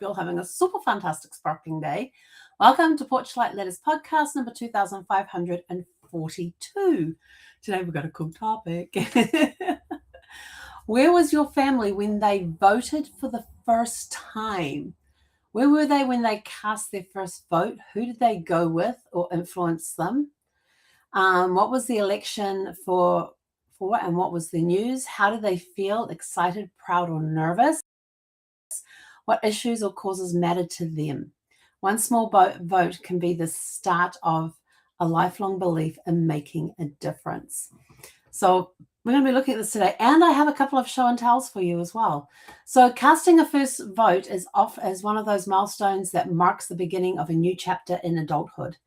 hope you're all having a super fantastic sparkling day. Welcome to Porchlight Letters podcast number 2542. Today we've got a cool topic. Where was your family when they voted for the first time? Where were they when they cast their first vote? Who did they go with or influence them? What was the election for and what was the news? How did they feel? Excited, proud, or nervous? What issues or causes mattered to them? One small vote can be the start of a lifelong belief in making a difference. So we're going to be looking at this today, and I have a couple of show and tells for you as well. So casting a first vote is one of those milestones that marks the beginning of a new chapter in adulthood,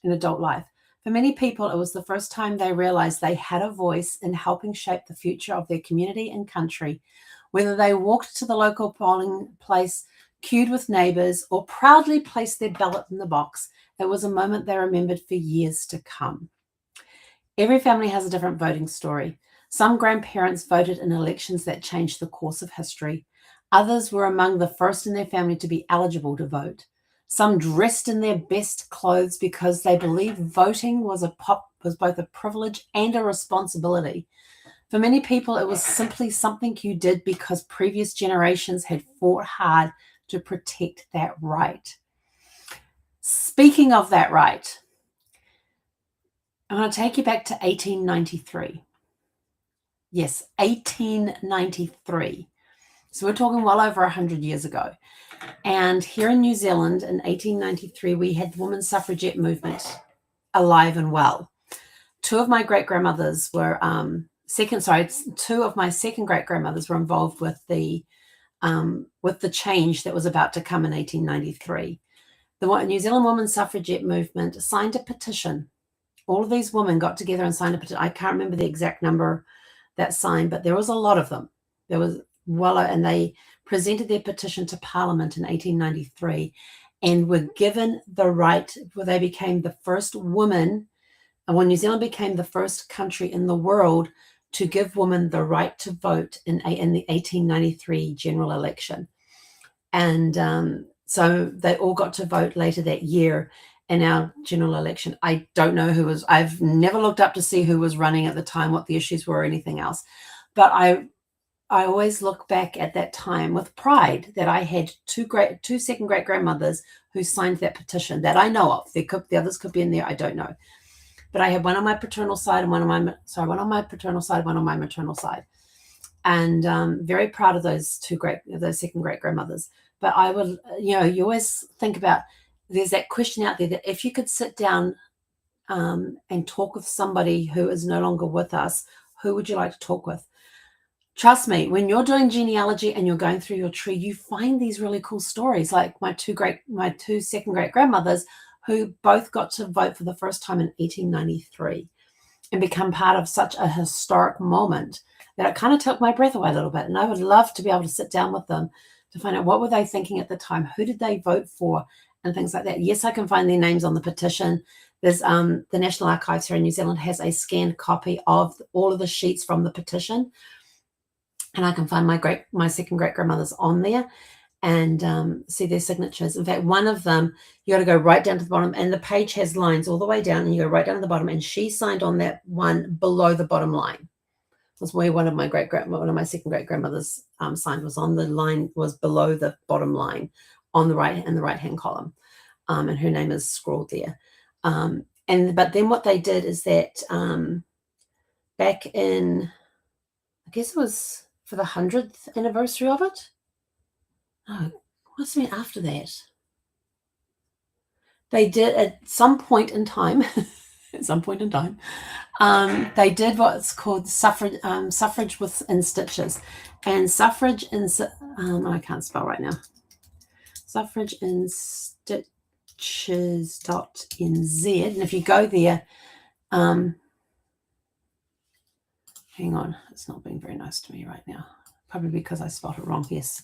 in adult life. For many people, it was the first time they realized they had a voice in helping shape the future of their community and country. Whether they walked to the local polling place, queued with neighbors, or proudly placed their ballot in the box, it was a moment they remembered for years to come. Every family has a different voting story. Some grandparents voted in elections that changed the course of history. Others were among the first in their family to be eligible to vote. Some dressed in their best clothes because they believed voting was both a privilege and a responsibility. For many people, it was simply something you did because previous generations had fought hard to protect that right. Speaking of that right, I want to take you back to 1893. Yes, 1893. So we're talking well over 100 years ago. And here in New Zealand in 1893, we had the women's suffragette movement alive and well. Two of my great-grandmothers were two of my second great-grandmothers were involved with the change that was about to come in 1893. The New Zealand women's suffragette movement signed a petition. All of these women got together and signed a petition. I can't remember the exact number that signed, but there was a lot of them. And they presented their petition to Parliament in 1893 and were given the right, where they became the first woman, and when New Zealand became the first country in the world to give women the right to vote in the 1893 general election. And so they all got to vote later that year in our general election. I don't know I've never looked up to see who was running at the time, what the issues were or anything else. But I always look back at that time with pride that I had two second great grandmothers who signed that petition that I know of. The others could be in there, I don't know. But I had one on my paternal side and one on my paternal side, one on my maternal side. And very proud of those second great grandmothers. But I would, you always think about, there's that question out there that if you could sit down and talk with somebody who is no longer with us, who would you like to talk with? Trust me, when you're doing genealogy and you're going through your tree, you find these really cool stories, like my two second great grandmothers, who both got to vote for the first time in 1893 and become part of such a historic moment that it kind of took my breath away a little bit. And I would love to be able to sit down with them to find out what were they thinking at the time, who did they vote for, and things like that. Yes, I can find their names on the petition. There's the National Archives here in New Zealand has a scanned copy of all of the sheets from the petition, and I can find my second great grandmothers on there and see their signatures. In fact, one of them, you got to go right down to the bottom, and the page has lines all the way down, and you go right down to the bottom, and she signed on that one below the bottom line. Was where one of my second great grandmothers signed, was on the line, was below the bottom line on the right, in the right hand column, and her name is scrawled there. But then what they did is that back in, I guess it was for the 100th anniversary of it. Oh, what's been after that? They did at some point in time. They did what's called suffrage in stitches, and suffrage in I can't spell right now. Suffrage in stitches.nz, and if you go there, hang on, it's not being very nice to me right now. Probably because I spelled it wrong. Yes,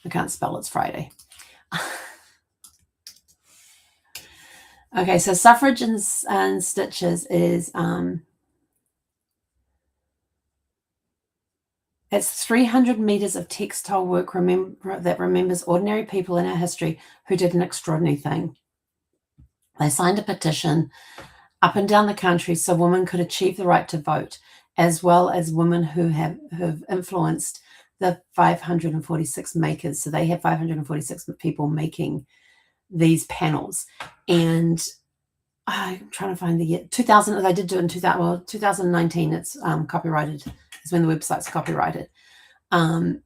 I can't spell. It's Friday. Okay, so suffrage and stitches is It's 300 meters of textile work that remembers ordinary people in our history who did an extraordinary thing. They signed a petition up and down the country so women could achieve the right to vote, as well as women who have influenced the 546 makers. So they have 546 people making these panels. And I'm trying to find the year. 2000, they did do it in 2019. It's copyrighted. It's when the website's copyrighted. So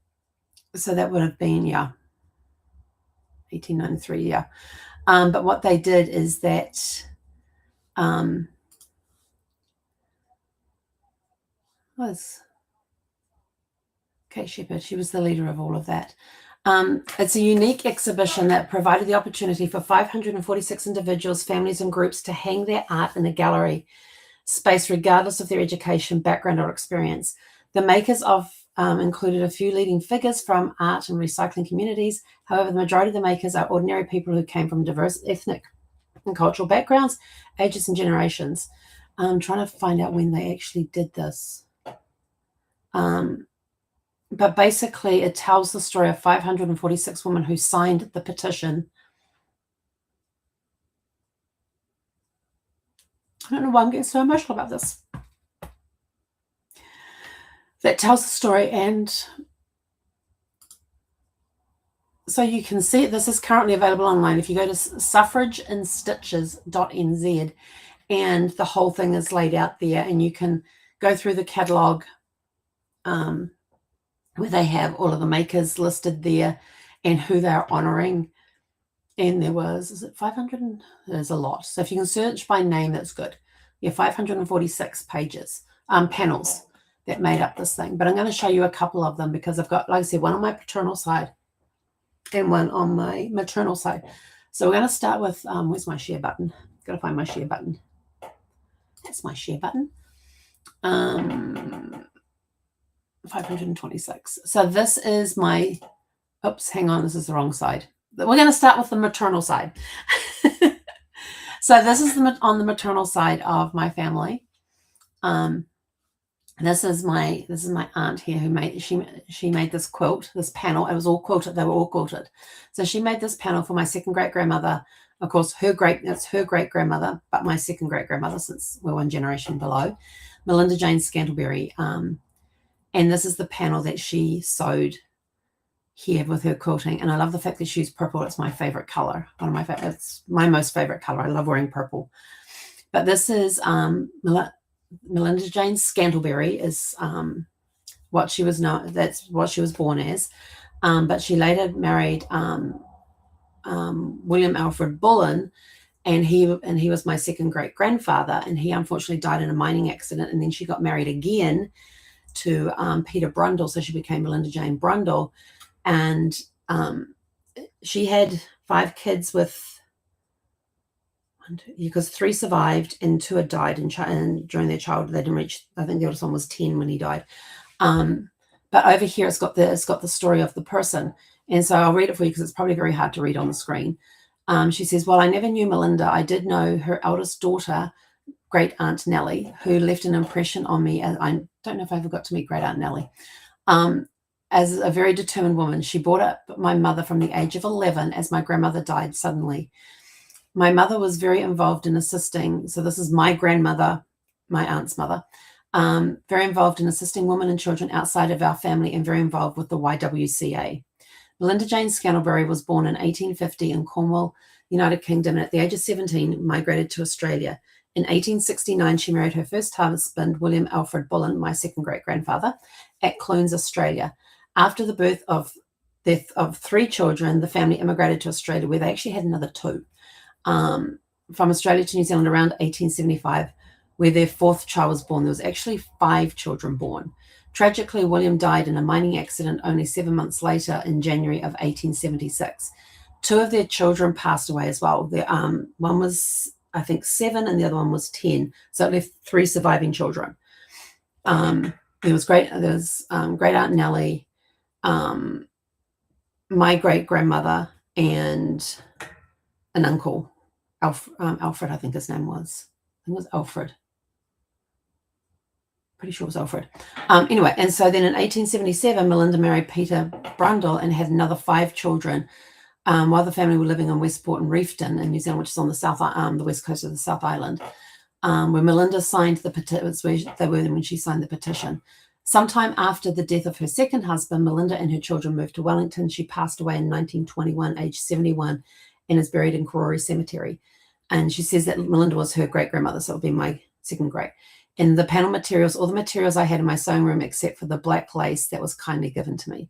that would have been, 1893, yeah. But what they did is that was Kate Shepherd. She was the leader of all of that. It's a unique exhibition that provided the opportunity for 546 individuals, families, and groups to hang their art in a gallery space, regardless of their education, background, or experience. The makers of included a few leading figures from art and recycling communities. However, the majority of the makers are ordinary people who came from diverse ethnic and cultural backgrounds, ages, and generations. I'm trying to find out when they actually did this. But basically, it tells the story of 546 women who signed the petition. I don't know why I'm getting so emotional about this. That tells the story, and so you can see it. This is currently available online. If you go to suffrageinstitches.nz, and the whole thing is laid out there, and you can go through the catalogue where they have all of the makers listed there and who they're honouring. And there was, is it 500? There's a lot. So if you can search by name, that's good. Yeah, 546 pages, panels that made up this thing. But I'm going to show you a couple of them because I've got, like I said, one on my paternal side and one on my maternal side. So we're going to start with, where's my share button? Got to find my share button. That's my share button. 526. So this is my, oops, hang on, this is the wrong side. We're going to start with the maternal side. So this is on the maternal side of my family. This is my aunt here who made, she made this quilt, this panel. It was all quilted. They were all quilted. So she made this panel for my second great grandmother. Of course, it's her great grandmother, but my second great grandmother, since we're one generation below, Melinda Jane Scantlebury. And this is the panel that she sewed here with her quilting. And I love the fact that she used purple. It's my favorite color. One of my favorite, it's my most favorite color. I love wearing purple. But this is Melinda Jane Scantlebury is what she was known. That's what she was born as. But she later married William Alfred Bullen, and he was my second great grandfather. And he unfortunately died in a mining accident. And then she got married again to Peter Brundle, so she became Melinda Jane Brundle. And she had 5 kids with, because 3 survived and 2 had died and during their childhood. They didn't reach, I think the oldest one was 10 when he died. But over here it's got the story of the person, and so I'll read it for you because it's probably very hard to read on the screen. She says, "While I never knew Melinda, I did know her eldest daughter, Great Aunt Nellie, who left an impression on me. As I don't know if I ever got to meet Great Aunt Nellie. As a very determined woman, she brought up my mother from the age of 11 as my grandmother died suddenly. My mother was very involved in assisting." So this is my grandmother, my aunt's mother, very involved in assisting women and children outside of our family and very involved with the YWCA. Melinda Jane Scantlebury was born in 1850 in Cornwall, United Kingdom, and at the age of 17 migrated to Australia. In 1869, she married her first husband, William Alfred Bullen, my second great-grandfather, at Clunes, Australia. After the death of 3 children, the family immigrated to Australia, where they actually had another 2. From Australia to New Zealand around 1875, where their 4th child was born. There was actually 5 children born. Tragically, William died in a mining accident only 7 months later in January of 1876. 2 of their children passed away as well. One was, I think, 7 and the other one was 10. So it left 3 surviving children. There was Great Aunt Nellie, my great grandmother, and an uncle, Alfred, I think his name was. I think it was Alfred. Pretty sure it was Alfred. Anyway, and so then in 1877, Melinda married Peter Brundle and had another 5 children while the family were living in Westport and Reefton in New Zealand, which is on the west coast of the South Island, where Melinda signed the petition. It was where they were when she signed the petition. Sometime after the death of her second husband, Melinda and her children moved to Wellington. She passed away in 1921, aged 71, and is buried in Karori Cemetery. And she says that Melinda was her great-grandmother, so it would be my second great. And the panel materials, all the materials I had in my sewing room except for the black lace that was kindly given to me.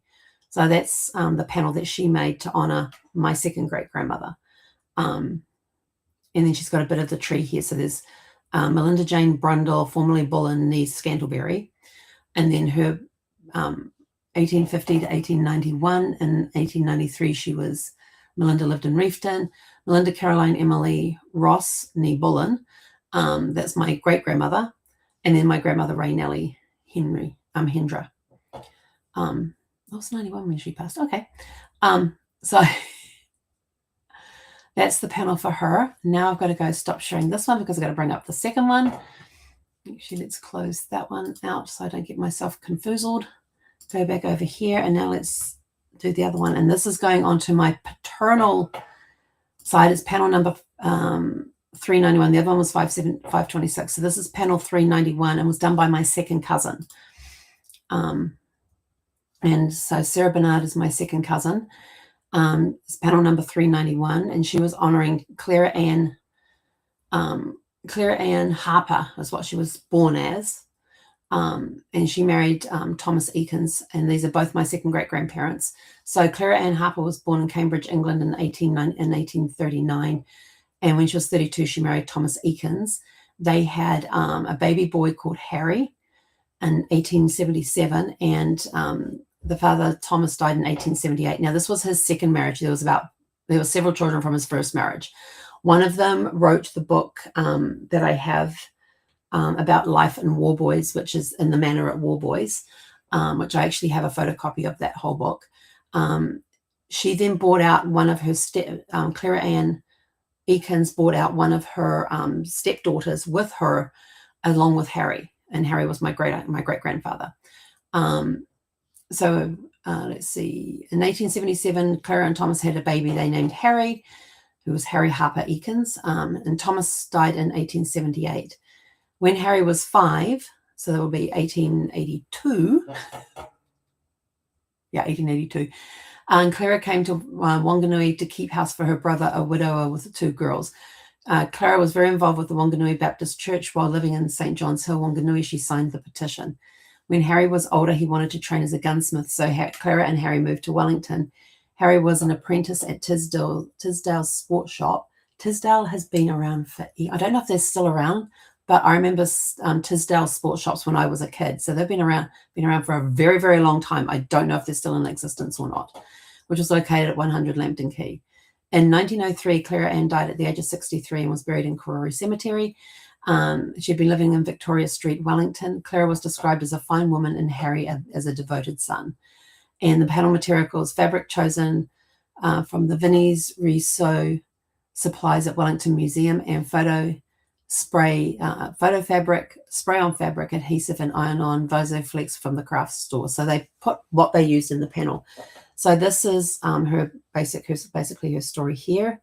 So that's the panel that she made to honor my second great-grandmother. And then she's got a bit of the tree here. So there's Melinda Jane Brundle, formerly Bullen, nee Scantlebury. And then her 1850 to 1891. In 1893, Melinda lived in Reefton. Melinda Caroline Emily Ross, nee Bullen. That's my great-grandmother. And then my grandmother, Ray Nellie Hendra. I was 91 when she passed. Okay. So that's the panel for her. Now I've got to go stop sharing this one because I've got to bring up the second one. Actually, let's close that one out so I don't get myself confuzzled. Go back over here, and now let's do the other one. And this is going on to my paternal side. It's panel number 391. The other one was 526. So this is panel 391 and was done by my second cousin. And so Sarah Bernard is my second cousin. It's panel number 391, and she was honoring Clara Ann Harper is what she was born as. And she married Thomas Eakins, and these are both my second great-grandparents. So Clara Ann Harper was born in Cambridge, England in 1839. And when she was 32, she married Thomas Eakins. They had a baby boy called Harry in 1877, and the father, Thomas, died in 1878. Now, this was his second marriage. There were several children from his first marriage. One of them wrote the book that I have about life in War Boys, which is In the Manor at War Boys, which I actually have a photocopy of that whole book. She then bought out one of her Clara Ann Eakins bought out one of her stepdaughters with her, along with Harry, and Harry was my great-grandfather. So let's see. In 1877, Clara and Thomas had a baby they named Harry, who was Harry Harper Eakins, and Thomas died in 1878. When Harry was 5, so that will be 1882. Yeah, 1882. And Clara came to Wanganui to keep house for her brother, a widower with 2 girls. Clara was very involved with the Wanganui Baptist Church while living in St. John's Hill, Wanganui. She signed the petition. When Harry was older, he wanted to train as a gunsmith, so Clara and Harry moved to Wellington. Harry was an apprentice at Tisdale's sports shop. Tisdale has been around I don't know if they're still around, but I remember Tisdale sports shops when I was a kid. So they've been around for a very, very long time. I don't know if they're still in existence or not, which is located at 100 Lambton Quay. In 1903, Clara Ann died at the age of 63 and was buried in Karori Cemetery. She'd been living in Victoria Street, Wellington. Clara was described as a fine woman and Harry as a devoted son. And the panel materials, fabric chosen from the Vinnie's Reseau supplies at Wellington Museum, and photo fabric, spray-on fabric, adhesive and iron-on Vosoflex from the craft store. So they put what they used in the panel. So this is basically her story here.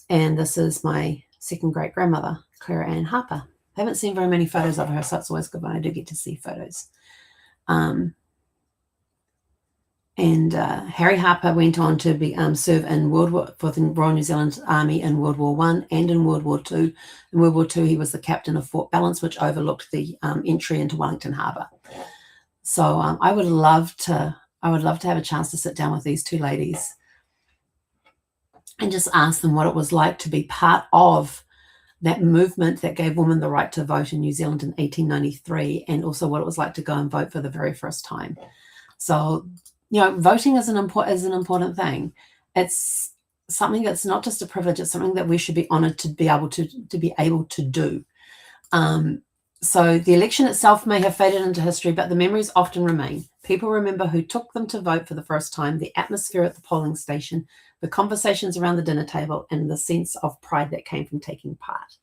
And this is my second great-grandmother, Clara Ann Harper. I haven't seen very many photos of her, so it's always good when I do get to see photos. Harry Harper went on to serve in for the Royal New Zealand Army in World War I and in World War II. In World War II, he was the captain of Fort Balance, which overlooked the entry into Wellington Harbour. So I would love to have a chance to sit down with these 2 ladies and just ask them what it was like to be part of that movement that gave women the right to vote in New Zealand in 1893, and also what it was like to go and vote for the very first time. So, voting is an important thing. It's something that's not just a privilege; it's something that we should be honoured to be able to do. So the election itself may have faded into history, but the memories often remain. People remember who took them to vote for the first time, the atmosphere at the polling station, the conversations around the dinner table, and the sense of pride that came from taking part.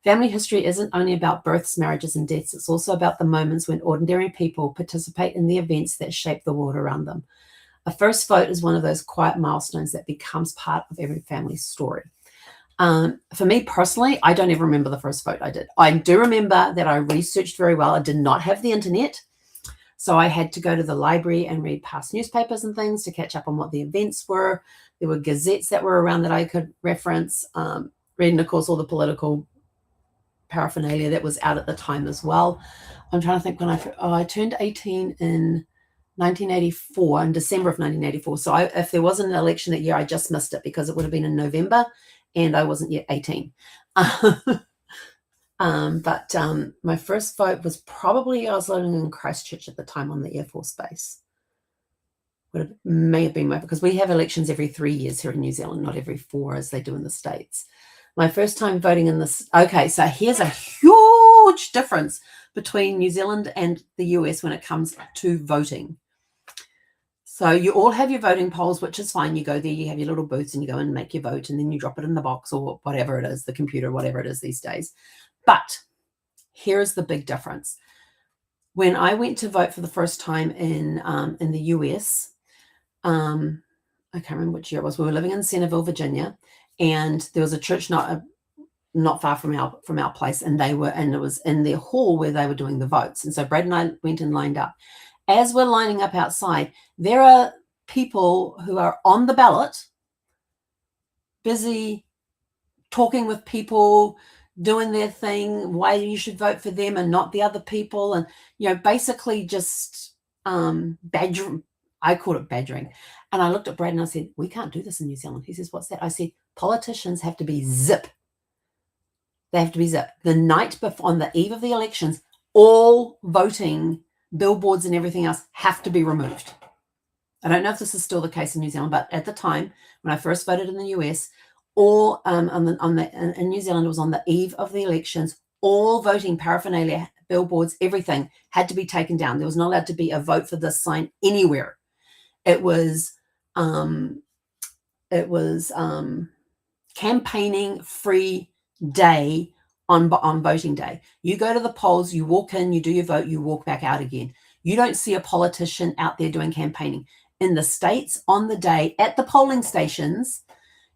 Family history isn't only about births, marriages, and deaths. It's also about the moments when ordinary people participate in the events that shape the world around them. A first vote is one of those quiet milestones that becomes part of every family's story. For me personally, I don't even remember the first vote I did. I do remember that I researched very well. I did not have the internet, so I had to go to the library and read past newspapers and things to catch up on what the events were. There were gazettes that were around that I could reference, reading, of course, all the political paraphernalia that was out at the time as well. I'm trying to think when I turned 18 in 1984, in December of 1984. So if there wasn't an election that year, I just missed it because it would have been in November and I wasn't yet 18. But my first vote was probably, I was living in Christchurch at the time on the Air Force Base. May have been because we have elections every 3 years here in New Zealand, not every 4 as they do in the States. My first time voting in this. Okay, so here's a huge difference between New Zealand and the US when it comes to voting. So you all have your voting polls, which is fine. You go there, you have your little booths and you go and make your vote and then you drop it in the box or whatever it is, the computer, whatever it is these days. But here's the big difference. When I went to vote for the first time in the US, I can't remember which year it was. We were living in Centerville, Virginia, and there was a church not far from our place, and it was in their hall where they were doing the votes. And so Brad and I went and lined up. As we're lining up outside, there are people who are on the ballot, busy talking with people, doing their thing, why you should vote for them and not the other people, and basically just badgering. I called it badgering. And I looked at Brad and I said, we can't do this in New Zealand. He says, what's that? I said, politicians have to be zip. They have to be zip. The night before, on the eve of the elections, all voting billboards and everything else have to be removed. I don't know if this is still the case in New Zealand, but at the time when I first voted in the US, all in New Zealand, it was on the eve of the elections, all voting paraphernalia, billboards, everything had to be taken down. There was not allowed to be a vote for this sign anywhere. It was campaigning free day on voting day. You go to the polls, you walk in, you do your vote, you walk back out again. You don't see a politician out there doing campaigning. In the States, on the day at the polling stations,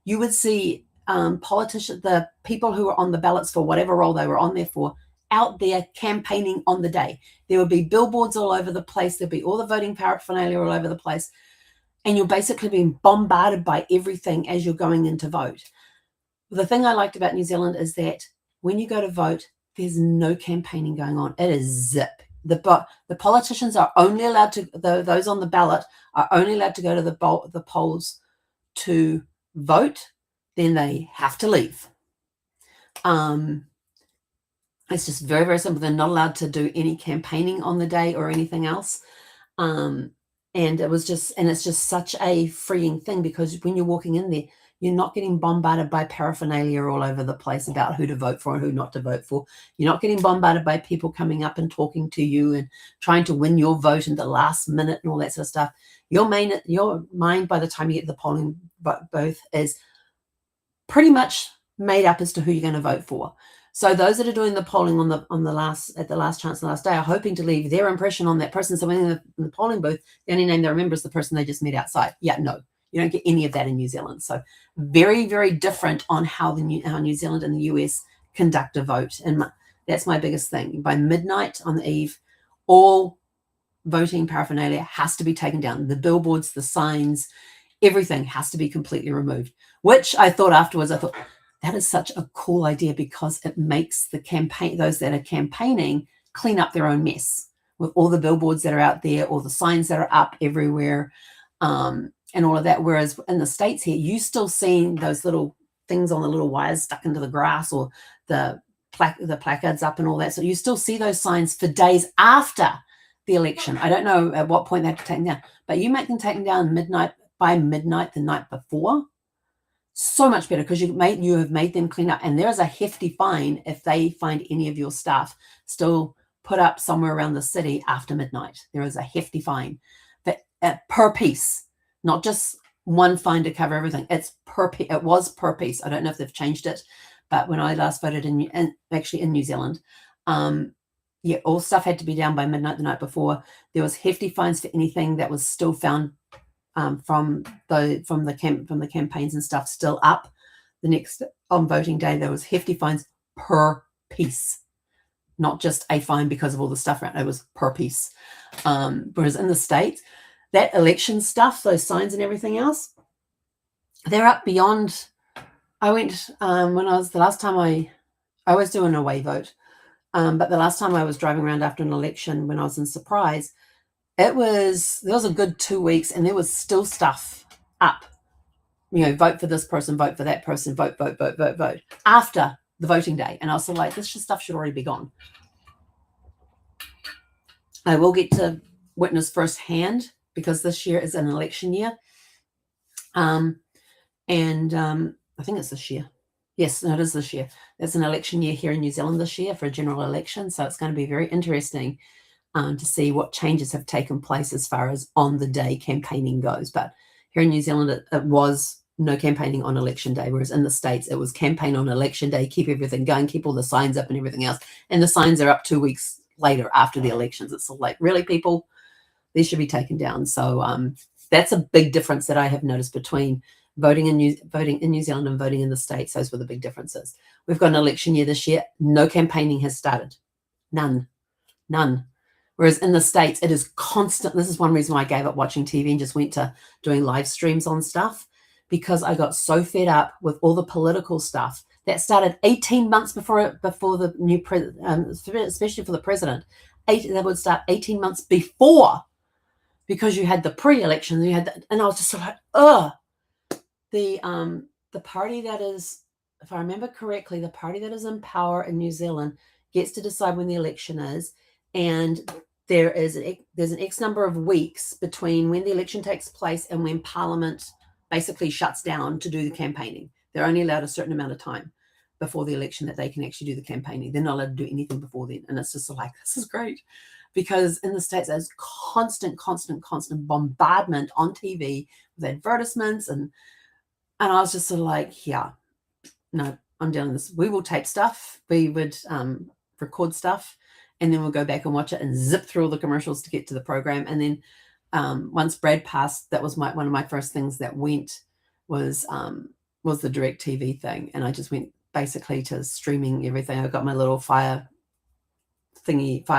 you would see politicians, the people who were on the ballots for whatever role they were on there for, out there campaigning on the day. There would be billboards all over the place. There'd be all the voting paraphernalia all over the place. And you're basically being bombarded by everything as you're going in to vote. The thing I liked about New Zealand is that when you go to vote, there's no campaigning going on. It is zip. The politicians are only allowed to, those on the ballot are only allowed to go to the polls to vote. Then they have to leave. It's just very, very simple. They're not allowed to do any campaigning on the day or anything else. And it's just such a freeing thing because when you're walking in there, you're not getting bombarded by paraphernalia all over the place about who to vote for and who not to vote for. You're not getting bombarded by people coming up and talking to you and trying to win your vote in the last minute and all that sort of stuff. Your mind by the time you get to the polling booth is pretty much made up as to who you're going to vote for. So those that are doing the polling at the last chance, the last day, are hoping to leave their impression on that person. So when in the polling booth, the only name they remember is the person they just met outside. Yeah, no, you don't get any of that in New Zealand. So very, very different on how New Zealand and the US conduct a vote. And that's my biggest thing. By midnight on the eve, all voting paraphernalia has to be taken down. The billboards, the signs, everything has to be completely removed, which I thought afterwards, that is such a cool idea because it makes those that are campaigning clean up their own mess with all the billboards that are out there, all the signs that are up everywhere, and all of that. Whereas in the States here, you still seeing those little things on the little wires stuck into the grass or the placards up and all that. So you still see those signs for days after the election. I don't know at what point they have to take them down, but you make them take them down by midnight the night before. So much better because you have made them clean up, and there is a hefty fine if they find any of your stuff still put up somewhere around the city after midnight. There is a hefty fine per piece, not just one fine to cover everything. It was per piece. I don't know if they've changed it, But when I last voted actually in New Zealand, yeah, all stuff had to be down by midnight the night before. There was hefty fines for anything that was still found from the campaigns and stuff still up. The next on voting day, there was hefty fines per piece, not just a fine because of all the stuff around. It was per piece. Whereas in the States, that election stuff, those signs and everything else, they're up beyond. I went when I was the last time I always do an away vote. But the last time I was driving around after an election when I was in Surprise, there was a good 2 weeks and there was still stuff up. Vote for this person, vote for that person, vote after the voting day. And I was sort of like, this stuff should already be gone. I will get to witness firsthand because this year is an election year. I think it's this year. Yes, no, it is this year. There's an election year here in New Zealand this year for a general election. So it's going to be very interesting to see what changes have taken place as far as on the day campaigning goes. But here in New Zealand, it was no campaigning on election day, whereas in the States, it was campaign on election day, keep everything going, keep all the signs up and everything else. And the signs are up 2 weeks later after the elections. It's sort of like, really, people, these should be taken down. So that's a big difference that I have noticed between voting in New Zealand and voting in the States. Those were the big differences. We've got an election year this year. No campaigning has started. None. Whereas in the States, it is constant. This is one reason why I gave up watching TV and just went to doing live streams on stuff, because I got so fed up with all the political stuff that started 18 months before the new president, especially for the president. They would start 18 months before, because you had the pre-election, and I was just sort of like, ugh. The party that is, if I remember correctly, the party that is in power in New Zealand gets to decide when the election is, and there's an X number of weeks between when the election takes place and when Parliament basically shuts down to do the campaigning. They're only allowed a certain amount of time before the election that they can actually do the campaigning. They're not allowed to do anything before then, and it's just like, this is great, because in the States there's constant bombardment on TV with advertisements and I was just sort of like, yeah, no, I'm doing this. We will tape stuff. We would record stuff, and then we'll go back and watch it and zip through all the commercials to get to the program. And then once Brad passed, that was one of my first things that went was the direct TV thing. And I just went basically to streaming everything. I got my little fire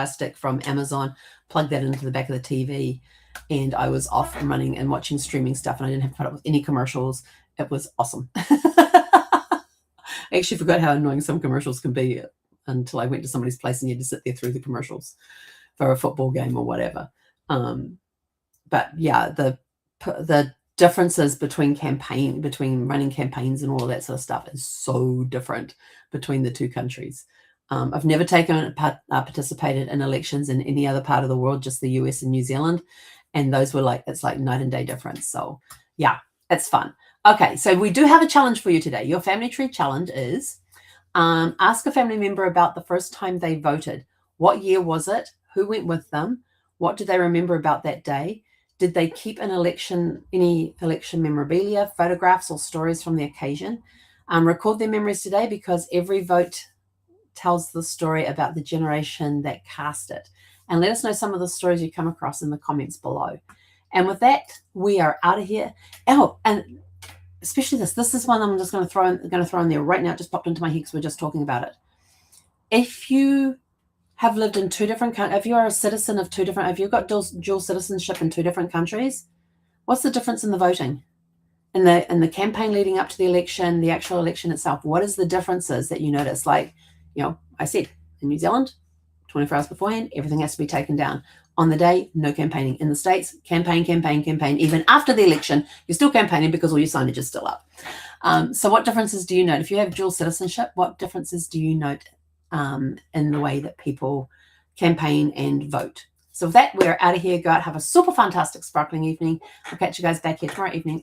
stick from Amazon, plugged that into the back of the TV, and I was off and running and watching streaming stuff, and I didn't have to put up with any commercials. It was awesome. I actually forgot how annoying some commercials can be until I went to somebody's place and you had to sit there through the commercials for a football game or whatever. But yeah, the differences between running campaigns and all of that sort of stuff is so different between the two countries. I've never participated in elections in any other part of the world, just the US and New Zealand. And those were it's like night and day difference. So yeah, it's fun. Okay, so we do have a challenge for you today. Your family tree challenge is ask a family member about the first time they voted. What year was it? Who went with them? What do they remember about that day? Did they keep any election memorabilia, photographs, or stories from the occasion? Record their memories today, because every vote tells the story about the generation that cast it. And let us know some of the stories you come across in the comments below. And with that, we are out of here. Oh, and especially this is one I'm just going to throw in there right now. It just popped into my head because we're just talking about it. If you have lived in two different countries, if you are a citizen of if you've got dual citizenship in two different countries, what's the difference in the voting? In the campaign leading up to the election, the actual election itself, what is the differences that you notice? Like, I said, in New Zealand, 24 hours beforehand, everything has to be taken down. On the day, no campaigning. In the States, campaign. Even after the election, you're still campaigning because all your signage is still up. So what differences do you note? If you have dual citizenship, what differences do you note in the way that people campaign and vote? So with that, we're out of here. Go out, have a super fantastic, sparkling evening. I'll catch you guys back here tomorrow evening